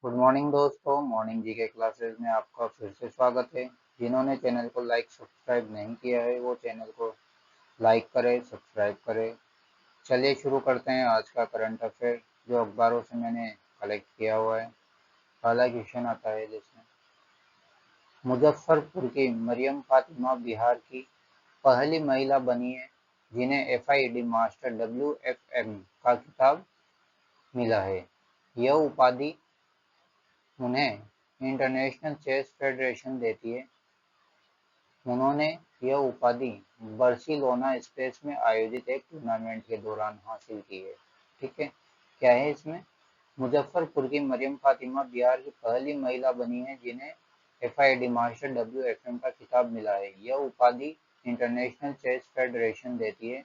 Good morning दोस्तों। Morning जी के classes में आपका फिर से स्वागत है। जिन्होंने चैनल को लाइक सब्सक्राइब नहीं किया है वो चैनल को लाइक करें, सब्सक्राइब करें। चलिए शुरू करते हैं आज का करंट अफेयर जो अखबारों से मैंने कलेक्ट किया हुआ है। पहला क्वेश्चन आता है जिसमें मुजफ्फरपुर की मरियम फातिमा बिहार की पहली महिला बनी है जिन्हें एफआईडी मास्टर WFM का खिताब मिला है। यह उपाधि उन्हें इंटरनेशनल चेस फेडरेशन देती है। उन्होंने यह उपाधि बार्सिलोना स्पेस में आयोजित एक टूर्नामेंट के दौरान हासिल की है। ठीक है, क्या है इसमें? मुजफ्फरपुर की मरियम फातिमा बिहार की पहली महिला बनी है जिन्हें एफआईडी मास्टर WFM का खिताब मिला है। यह उपाधि इंटरनेशनल चेस फेडरेशन देती है।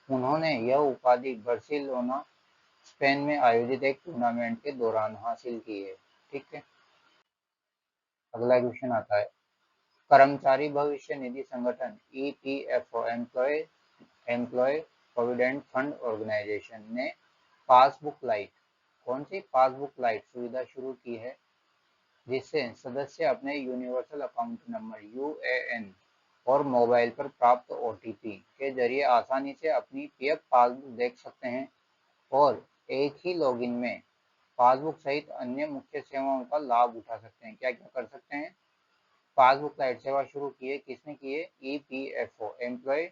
उन्होंने यह उपाधि बार्सिलोना स्पेन में आयोजित एक टूर्नामेंट के दौरान हासिल की है। ठीक है, अगला क्वेश्चन आता है कर्मचारी भविष्य निधि संगठन EPFO employ provident fund organization ने पासबुक लाइट कौन सी पासबुक लाइट सुविधा शुरू की है जिससे सदस्य अपने यूनिवर्सल अकाउंट नंबर UAN और मोबाइल पर प्राप्त OTP के जरिए आसानी से अपनी PF पासबुक देख सकते हैं और एक ही लॉगिन में पासबुक सहित अन्य मुख्य सेवाओं का लाभ उठा सकते हैं। क्या क्या कर सकते हैं? पासबुक लाइट सेवा शुरू की है। किसने की है? EPFO employ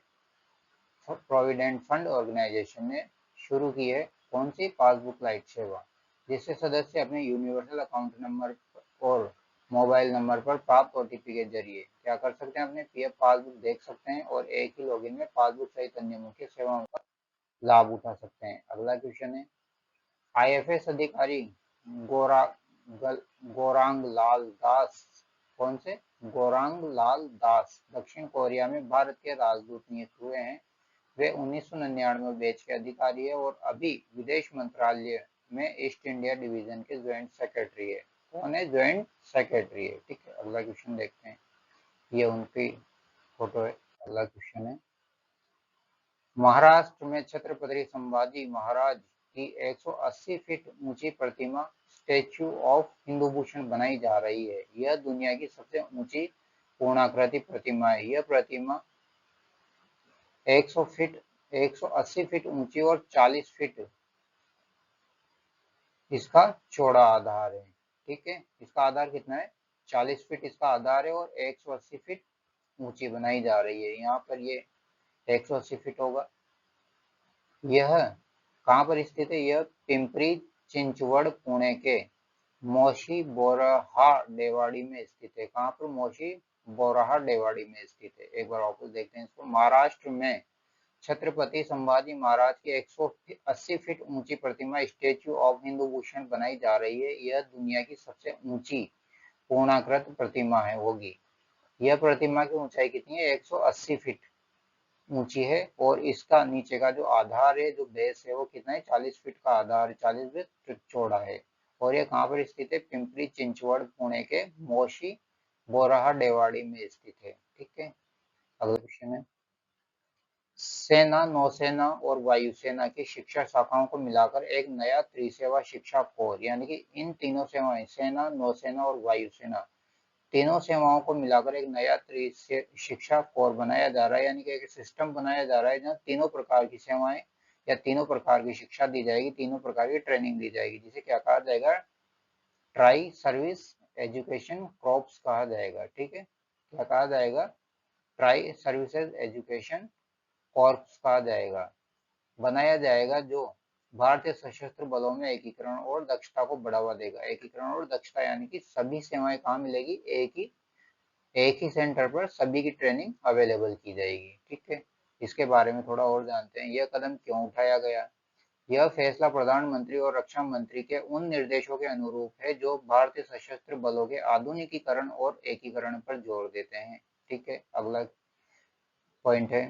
provident fund organization ने शुरू की है। कौन सी? पासबुक लाइट सेवा, जिससे सदस्य अपने यूनिवर्सल अकाउंट नंबर और मोबाइल नंबर पर प्राप्त OTP के जरिए क्या कर सकते हैं? अपने PF पासबुक देख सकते हैं और एक ही लॉगिन में पासबुक सहित अन्य मुख्य सेवाओं का लाभ उठा सकते हैं। अगला क्वेश्चन है IFS अधिकारी गोरा गोरांग लाल दास कौन से? गोरांग लाल दास दक्षिण कोरिया में भारत के राजदूत नियुक्त हुए हैं। वे 1999 बैच के अधिकारी है और अभी विदेश मंत्रालय में ईस्ट इंडिया डिवीजन के ज्वाइंट सेक्रेटरी है। कौन है? ज्वाइंट सेक्रेटरी है। ठीक है, अगला क्वेश्चन देखते हैं। ये उनकी फोटो है। अगला क्वेश्चन है महाराष्ट्र में छत्रपति संभाजी महाराज की 180 फीट ऊंची प्रतिमा स्टेच्यू ऑफ हिंदू भूषण बनाई जा रही है। यह दुनिया की सबसे ऊंची पूर्णाकृति प्रतिमा है। यह प्रतिमा 100 फीट 180 फीट ऊंची और 40 फीट इसका चौड़ा आधार है। ठीक है, इसका आधार कितना है? 40 फीट इसका आधार है और 180 फीट ऊंची बनाई जा रही है। यहाँ पर ये 180 फीट होगा। यह कहाँ पर स्थित है? यह पिंपरी चिंचवड़ पुणे के मोशी बोराहा डेवाड़ी में स्थित है। कहाँ पर? मोशी बोराहा डेवाड़ी में स्थित है। एक बार वापस देखते हैं इसको। महाराष्ट्र में छत्रपति संभाजी महाराज की 180 फीट ऊंची प्रतिमा स्टेच्यू ऑफ हिंदू भूषण बनाई जा रही है। यह दुनिया की सबसे ऊंची पूर्णाकृत प्रतिमा है होगी। यह प्रतिमा की ऊंचाई कितनी है? 180 फीट ऊंची है और इसका नीचे का जो आधार है, जो बेस है, वो कितना है? 40 फीट का आधार, 40 फीट चौड़ा है। और ये कहाँ पर स्थित है? पिंपरी चिंचवड़ पुणे के मोशी बोराहा डेवाड़ी में स्थित है। ठीक है, अगला क्वेश्चन है सेना, नौसेना और वायुसेना की शिक्षा शाखाओं को मिलाकर एक नया त्रिसेवा शिक्षा कोर, यानी कि इन तीनों सेवाएं सेना, नौसेना और वायुसेना तीनों सेवाओं को मिलाकर एक नया शिक्षा कोर बनाया जा रहा है, यानी कि एक सिस्टम बनाया जा रहा है जहाँ तीनों प्रकार की सेवाएं या तीनों प्रकार की शिक्षा दी जाएगी, तीनों प्रकार की ट्रेनिंग दी जाएगी, जिसे क्या कहा जाएगा? ट्राई सर्विस एजुकेशन कॉर्प्स कहा जाएगा। ठीक है, क्या कहा जाएगा? ट्राई सर्विसेज एजुकेशन कॉर्प्स कहा जाएगा, बनाया जाएगा, जो भारतीय सशस्त्र बलों में एकीकरण और दक्षता को बढ़ावा देगा। एकीकरण और दक्षता यानी कि सभी सेवाएं कहाँ मिलेगी? एक ही सेंटर पर सभी की ट्रेनिंग अवेलेबल की जाएगी। ठीक है, इसके बारे में थोड़ा और जानते हैं। यह कदम क्यों उठाया गया? यह फैसला प्रधानमंत्री और रक्षा मंत्री के उन निर्देशों के अनुरूप है जो भारतीय सशस्त्र बलों के आधुनिकीकरण और एकीकरण पर जोर देते हैं। ठीक है, अगला पॉइंट है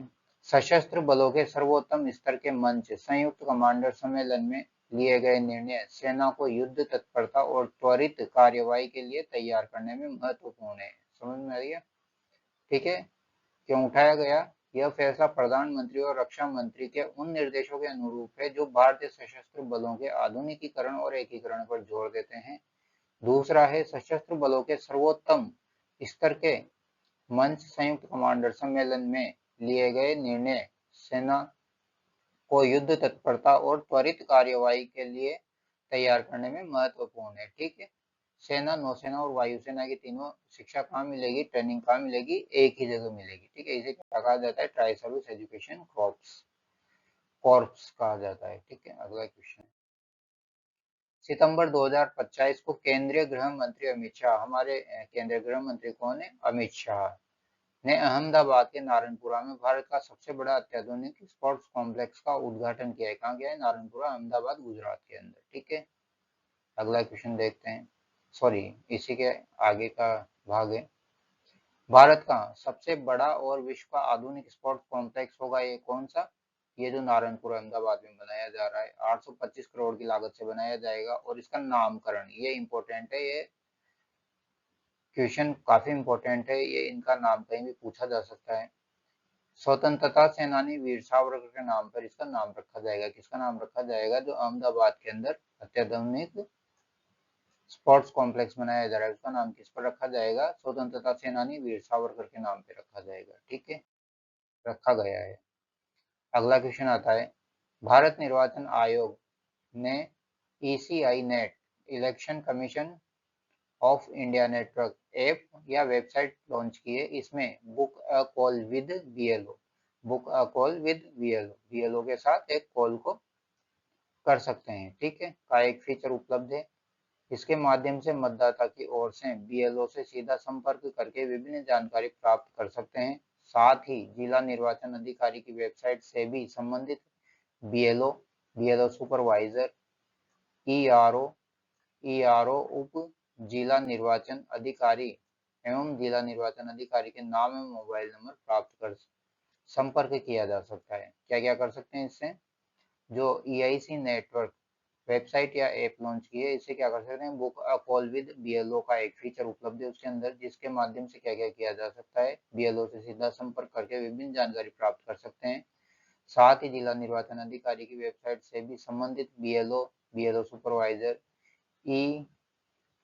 सशस्त्र बलों के सर्वोत्तम स्तर के मंच संयुक्त कमांडर सम्मेलन में लिए गए निर्णय सेना को युद्ध तत्परता और त्वरित कार्यवाही के लिए तैयार करने में महत्वपूर्ण है। समझ में आ गया? ठीक है, क्यों उठाया गया? यह फैसला प्रधानमंत्री और रक्षा मंत्री के उन निर्देशों के अनुरूप है जो भारतीय सशस्त्र बलों के आधुनिकीकरण और एकीकरण पर जोर देते हैं। दूसरा है सशस्त्र बलों के सर्वोत्तम स्तर के मंच संयुक्त कमांडर सम्मेलन में लिए गए निर्णय सेना को युद्ध तत्परता और त्वरित कार्यवाही के लिए तैयार करने में महत्वपूर्ण है। ठीक है, सेना, नौसेना और वायुसेना की तीनों शिक्षा कहाँ मिलेगी, ट्रेनिंग कहाँ मिलेगी, एक ही जगह मिलेगी। ठीक है, इसे क्या कहा जाता है, ट्राई सर्विस एजुकेशन कॉर्प्स कहा जाता है। ठीक है, अगला क्वेश्चन, सितंबर 2025 को केंद्रीय गृह मंत्री अमित शाह, हमारे केंद्रीय गृह मंत्री कौन है, अमित शाह, ने अहमदाबाद के नारायणपुरा में भारत का सबसे बड़ा अत्याधुनिक स्पोर्ट्स कॉम्प्लेक्स का उद्घाटन किया है। कहाँ किया है, नारायणपुरा, अहमदाबाद, गुजरात के अंदर। ठीक है, अगला क्वेश्चन देखते हैं, सॉरी इसी के आगे का भाग है। भारत का सबसे बड़ा और विश्व का आधुनिक स्पोर्ट्स कॉम्प्लेक्स होगा ये कौन सा, ये जो नारायणपुर अहमदाबाद में बनाया जा रहा है, 825 करोड़ की लागत से बनाया जाएगा। और इसका नामकरण, ये इंपॉर्टेंट है, ये क्वेश्चन काफी इंपॉर्टेंट है, ये इनका नाम कहीं भी पूछा जा सकता है। स्वतंत्रता सेनानी वीर सावरकर के नाम पर इसका नाम रखा जाएगा। किसका नाम रखा जाएगा, जो अहमदाबाद के अंदर अत्याधुनिक स्पोर्ट्स कॉम्प्लेक्स बनाया जा रहा है उसका नाम किस पर रखा जाएगा, स्वतंत्रता सेनानी वीर सावरकर के नाम पे रखा जाएगा। ठीक है, रखा गया है। अगला क्वेश्चन आता है, भारत निर्वाचन आयोग ने ECI net, election commission of India network app या वेबसाइट लॉन्च की है। इसमें book a call with BLO, book a call with BLO के साथ एक कॉल को कर सकते हैं। ठीक है, का एक फीचर उपलब्ध है। इसके माध्यम से मतदाता की ओर से BLO से सीधा संपर्क करके विभिन्न जानकारी प्राप्त कर सकते हैं। साथ ही जिला निर्वाचन अधिकारी की वेबसाइट से भी संबंधित BLO सुपरवाइजर, ERO उप जिला निर्वाचन अधिकारी एवं जिला निर्वाचन अधिकारी के नाम एवं मोबाइल नंबर प्राप्त कर संपर्क किया जा सकता है। क्या क्या कर सकते हैं इससे, जो EIC नेटवर्क वेबसाइट या ऐप लॉन्च की है, इसे क्या कर सकते हैं, book a call with BLO का एक फीचर उपलब्ध है उसके अंदर, जिसके माध्यम से क्या क्या किया जा सकता है, BLO से सीधा संपर्क करके विभिन्न जानकारी प्राप्त कर सकते हैं। साथ ही जिला निर्वाचन अधिकारी की वेबसाइट से भी संबंधित BLO सुपरवाइजर,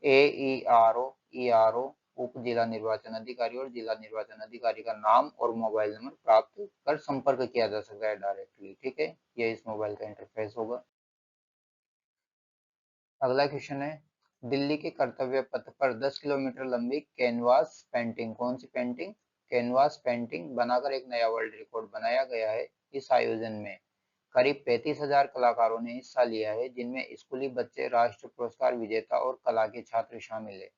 ERO उप जिला निर्वाचन अधिकारी और जिला निर्वाचन अधिकारी का नाम और मोबाइल नंबर प्राप्त कर संपर्क किया जा सकता है डायरेक्टली। ठीक है, ये इस मोबाइल का इंटरफेस होगा। अगला क्वेश्चन है, दिल्ली के कर्तव्य पथ पर 10 किलोमीटर लंबी कैनवास पेंटिंग, कौन सी पेंटिंग, कैनवास पेंटिंग बनाकर एक नया वर्ल्ड रिकॉर्ड बनाया गया है। इस आयोजन में करीब 35,000 कलाकारों ने हिस्सा लिया है, जिनमें स्कूली बच्चे, राष्ट्रीय पुरस्कार विजेता और कला के छात्र शामिल है।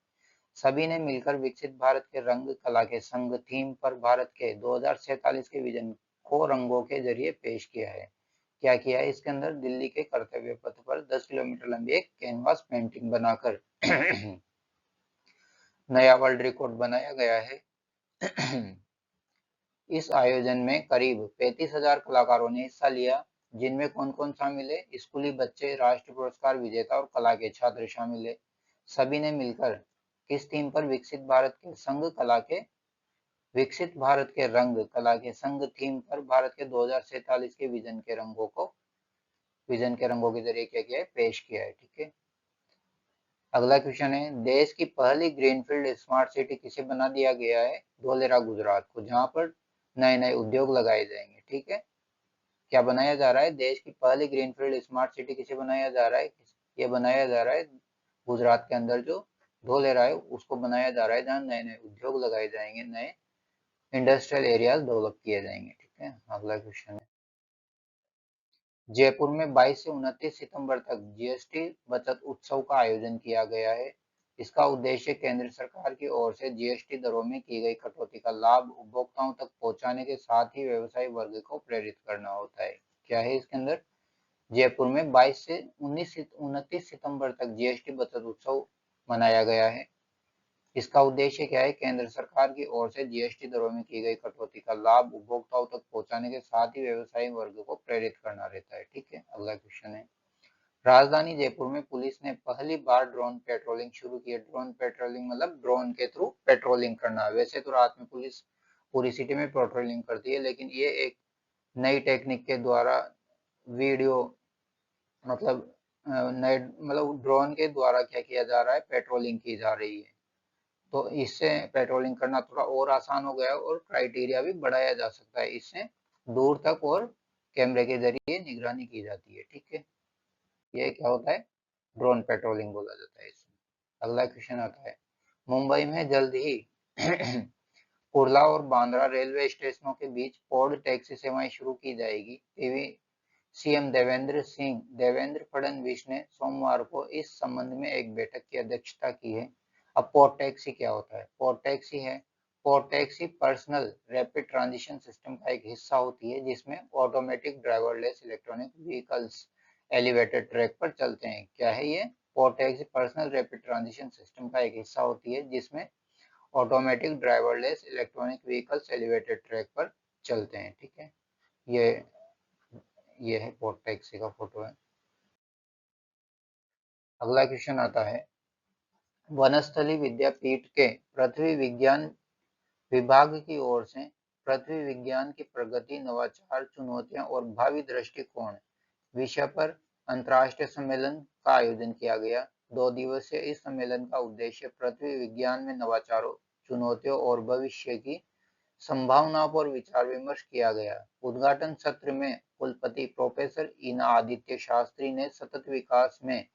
सभी ने मिलकर विकसित भारत के रंग कला के संग थीम पर भारत के 2047 के विजन को रंगों के जरिए पेश किया है। क्या किया है इसके अंदर, दिल्ली के कर्तव्य पथ पर 10 किलोमीटर लंबी एक कैनवास पेंटिंग बनाकर नया वर्ल्ड रिकॉर्ड बनाया गया है। इस आयोजन में करीब 35,000 कलाकारों ने हिस्सा लिया, जिनमें कौन कौन शामिल है, स्कूली बच्चे, राष्ट्रीय पुरस्कार विजेता और कला के छात्र शामिल है। सभी ने मिलकर किस थीम पर, विकसित भारत के रंग कला के संग थीम पर भारत के 2047 के विजन के रंगों के जरिए क्या किया है, पेश किया है। ठीक है, अगला क्वेश्चन है, देश की पहली ग्रीनफील्ड स्मार्ट सिटी किसे बना दिया गया है, धोलेरा गुजरात को, जहां पर नए नए उद्योग लगाए जाएंगे। ठीक है, क्या बनाया जा रहा है, देश की पहली ग्रीनफील्ड स्मार्ट सिटी किसे बनाया जा रहा है, ये बनाया जा रहा है गुजरात के अंदर जो धोलेरा है उसको बनाया जा रहा है, जहाँ नए नए उद्योग लगाए जाएंगे, नए इंडस्ट्रियल एरियाज डेवलप किए जाएंगे। ठीक है, अगला क्वेश्चन है, जयपुर में 22 से 29 सितंबर तक GST बचत उत्सव का आयोजन किया गया है। इसका उद्देश्य केंद्र सरकार की ओर से GST दरों में की गई कटौती का लाभ उपभोक्ताओं तक पहुंचाने के साथ ही व्यवसायी वर्ग को प्रेरित करना होता है। क्या है इसके अंदर, जयपुर में 22 से 29 सितंबर तक GST बचत उत्सव मनाया गया है। इसका उद्देश्य क्या है, केंद्र सरकार की ओर से GST दरों में की गई कटौती का लाभ उपभोक्ताओं तक पहुंचाने के साथ ही व्यवसायी वर्ग को प्रेरित करना रहता है। ठीक है, अगला क्वेश्चन है, राजधानी जयपुर में पुलिस ने पहली बार ड्रोन पेट्रोलिंग शुरू की है। ड्रोन पेट्रोलिंग मतलब ड्रोन के थ्रू पेट्रोलिंग करना। वैसे तो रात में पुलिस पूरी सिटी में पेट्रोलिंग करती है, लेकिन ये एक नई टेक्निक के द्वारा वीडियो मतलब नए मतलब ड्रोन के द्वारा क्या किया जा रहा है, पेट्रोलिंग की जा रही है। तो इससे पेट्रोलिंग करना थोड़ा और आसान हो गया है और क्राइटेरिया भी बढ़ाया जा सकता है। इससे दूर तक और कैमरे के जरिए निगरानी की जाती है। ठीक है, ये क्या होता है, ड्रोन पेट्रोलिंग बोला जाता है इसमें। अगला क्वेश्चन आता है, मुंबई में जल्द ही कुर्ला और बांद्रा रेलवे स्टेशनों के बीच पॉड टैक्सी सेवाएं शुरू की जाएगी। सीएम देवेंद्र फडणवीस ने सोमवार को इस संबंध में एक बैठक की अध्यक्षता की है। अब पोर्ट टैक्सी क्या होता है? Port taxi personal rapid transition system का एक हिस्सा होती है जिसमें automatic driverless electronic vehicles elevated track पर चलते हैं। क्या है ये? Port taxi personal rapid transition system का एक हिस्सा होती है जिसमें automatic driverless electronic vehicles elevated track पर चलते हैं। ठीक है, ये ये है पोर्ट टैक्सी का फोटो है। अगला क्वेश्चन आता है, वनस्थली विद्यापीठ के पृथ्वी विज्ञान विभाग की ओर से पृथ्वी विज्ञान की प्रगति, नवाचार, चुनौतियां और भावी दृष्टिकोण विषय पर अंतर्राष्ट्रीय सम्मेलन का आयोजन किया गया। 2 दिवसीय इस सम्मेलन का उद्देश्य पृथ्वी विज्ञान में नवाचारों, चुनौतियों और भविष्य की संभावनाओं पर विचार विमर्श किया गया। उद्घाटन सत्र में कुलपति प्रोफेसर ईना आदित्य शास्त्री ने सतत विकास में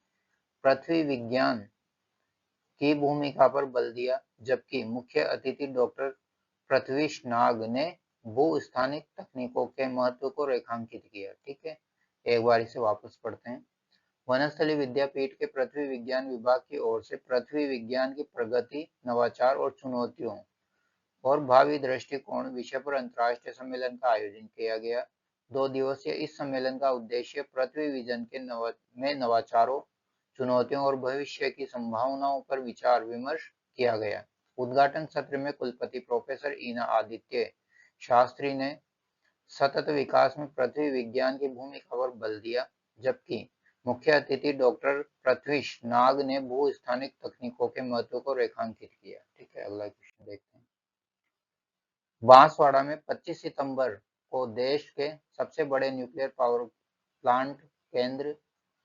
पृथ्वी विज्ञान की भूमिका पर बल दिया, जबकि मुख्य अतिथि डॉक्टर पृथ्वीश नाग ने भू-स्थानिक तकनीकों के महत्व को रेखांकित किया। ठीक है, एक बार इसे वापस पढ़ते हैं। वनस्थली विद्यापीठ के पृथ्वी विज्ञान विभाग की ओर से पृथ्वी विज्ञान की प्रगति, नवाचार और चुनौतियों और भावी दृष्टिकोण विषय पर अंतर्राष्ट्रीय सम्मेलन का आयोजन किया गया। 2 दिवसीय इस सम्मेलन का उद्देश्य पृथ्वी विजन में नवाचारों, चुनौतियों और भविष्य की संभावनाओं पर विचार विमर्श किया गया। उद्घाटन सत्र में कुलपति प्रोफेसर ईना आदित्य शास्त्री ने सतत विकास में पृथ्वी विज्ञान की भूमिका पर बल दिया, जबकि मुख्य अतिथि डॉक्टर पृथ्वीश नाग ने भू-स्थानिक तकनीकों के महत्व को रेखांकित किया। ठीक है, अगला क्वेश्चन देखते हैं। बांसवाड़ा में 25 सितंबर को देश के सबसे बड़े न्यूक्लियर पावर प्लांट केंद्र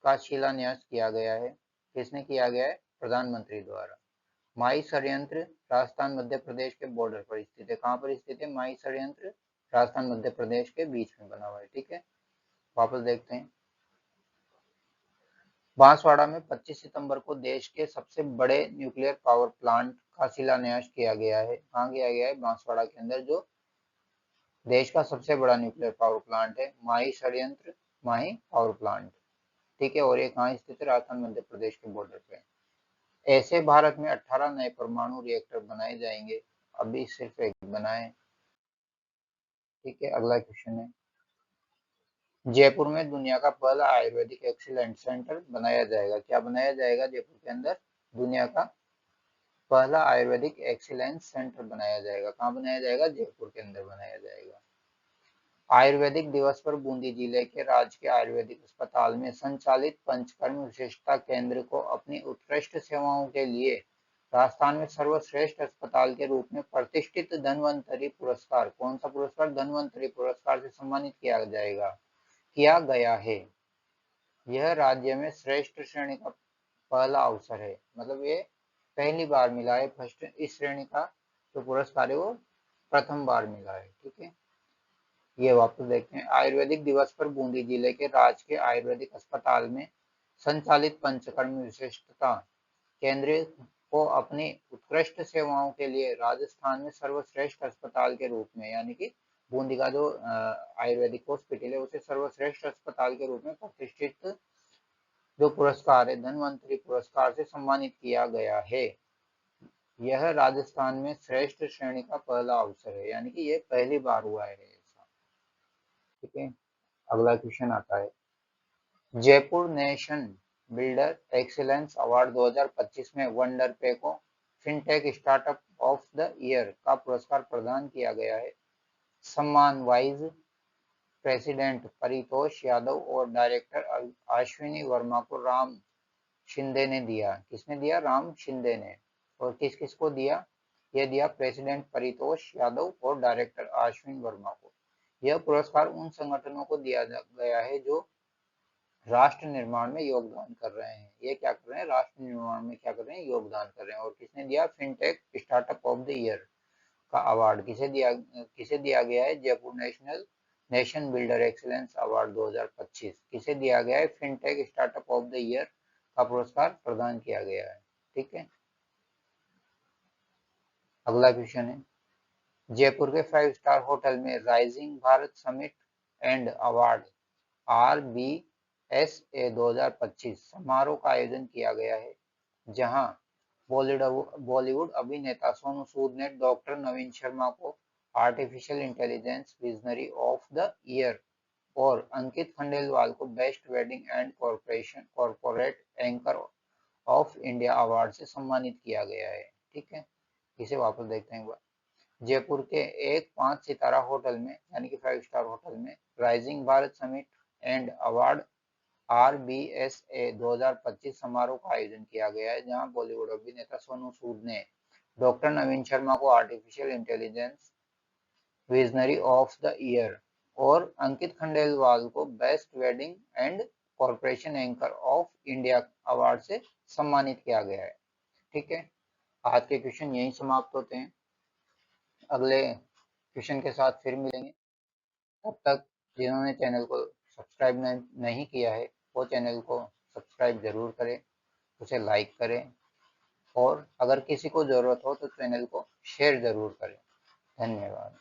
का शिलान्यास किया गया है। किसने किया गया है? प्रधानमंत्री द्वारा। माई संयंत्र राजस्थान मध्य प्रदेश के बॉर्डर पर स्थित है। कहाँ पर स्थित है माई संयंत्र? राजस्थान मध्य प्रदेश के बीच में बना हुआ है। ठीक है, वापस देखते हैं। बांसवाड़ा में 25 सितंबर को देश के सबसे बड़े न्यूक्लियर पावर प्लांट का शिलान्यास किया गया है। कहाँ किया गया है? बांसवाड़ा के अंदर, जो देश का सबसे बड़ा न्यूक्लियर पावर प्लांट है, माही षड्यंत्र माही पावर प्लांट। ठीक है, और ये कहाँ स्थित है? राजस्थान मध्य प्रदेश के बॉर्डर पे। ऐसे भारत में 18 नए परमाणु रिएक्टर बनाए जाएंगे, अभी सिर्फ एक बनाए। ठीक है, अगला क्वेश्चन है, जयपुर में दुनिया का पहला आयुर्वेदिक एक्सीलेंस सेंटर बनाया जाएगा। क्या बनाया जाएगा? जयपुर के अंदर दुनिया का पहला आयुर्वेदिक एक्सीलेंस सेंटर बनाया जाएगा। कहाँ बनाया जाएगा? जयपुर के अंदर बनाया जाएगा। आयुर्वेदिक दिवस पर बूंदी जिले के राजकीय आयुर्वेदिक अस्पताल में संचालित पंचकर्म विशेषता केंद्र को अपनी उत्कृष्ट सेवाओं के लिए राजस्थान में सर्वश्रेष्ठ अस्पताल के रूप में प्रतिष्ठित धन्वंतरि पुरस्कार, कौन सा पुरस्कार? धन्वंतरि पुरस्कार से सम्मानित किया गया है। यह राज्य में श्रेष्ठ श्रेणी का पहला अवसर है, मतलब ये पहली बार मिला है। फर्स्ट, इस श्रेणी का जो पुरस्कार है वो प्रथम बार मिला है। ठीक है, ये वापस देखते हैं। आयुर्वेदिक दिवस पर बूंदी जिले के राजकीय आयुर्वेदिक अस्पताल में संचालित पंचकर्म विशिष्टता केंद्र को अपनी उत्कृष्ट सेवाओं के लिए राजस्थान में सर्वश्रेष्ठ अस्पताल के रूप में, यानी कि बूंदी का जो आयुर्वेदिक हॉस्पिटल है उसे सर्वश्रेष्ठ अस्पताल के रूप में प्रतिष्ठित जो पुरस्कार है धन्वंतरि पुरस्कार से सम्मानित किया गया है। यह राजस्थान में श्रेष्ठ श्रेणी का पहला अवसर है, यानी कि ये पहली बार हुआ है ऐसा। ठीक है, अगला क्वेश्चन आता है, Jaipur nation builder excellence award 2025 में वंडर पे को fintech startup of the year का पुरस्कार प्रदान किया गया है। सम्मान वाइस प्रेसिडेंट परितोष यादव और डायरेक्टर अश्विनी वर्मा को राम शिंदे ने दिया। किसने दिया? राम शिंदे ने। और किस किस को दिया? यह दिया प्रेसिडेंट परितोष यादव और डायरेक्टर अश्विनी वर्मा को। यह पुरस्कार उन संगठनों को दिया गया है जो राष्ट्र निर्माण में योगदान कर रहे हैं। ये क्या कर रहे हैं, राष्ट्र निर्माण में क्या कर रहे हैं, योगदान कर रहे हैं। और किसने दिया, fintech startup of the year का अवार्ड किसे दिया गया है, Jaipur nation builder excellence award 2025 किसे दिया गया है, fintech startup of the year का पुरस्कार प्रदान किया गया है। ठीक है, अगला क्वेश्चन है, जयपुर के 5 स्टार होटल में rising Bharat summit and award RBSA 2025 समारोह का आयोजन किया गया है, जहां बॉलीवुड अभिनेता सोनू सूद ने डॉक्टर नवीन शर्मा को artificial intelligence visionary of the year और अंकित खंडेलवाल को best wedding and corporate anchor of India award से सम्मानित किया गया है। ठीक है, इसे वापस देखते हैं एक बार। जयपुर के एक 5 सितारा होटल में यानी कि 5 स्टार होटल में rising Bharat summit and award RBSA 2025 समारोह का आयोजन किया गया है, जहां बॉलीवुड अभिनेता सोनू सूद ने डॉक्टर नवीन शर्मा को artificial intelligence visionary of the year और अंकित खंडेलवाल को best wedding and corporation anchor of India award से सम्मानित किया गया है। ठीक है, आज के क्वेश्चन यहीं समाप्त होते हैं, अगले क्वेश्चन के साथ फिर मिलेंगे। तब तक जिन्होंने चैनल को सब्सक्राइब नहीं किया है वो चैनल को सब्सक्राइब जरूर करें, उसे लाइक करें और अगर किसी को ज़रूरत हो तो चैनल को शेयर ज़रूर करें। धन्यवाद।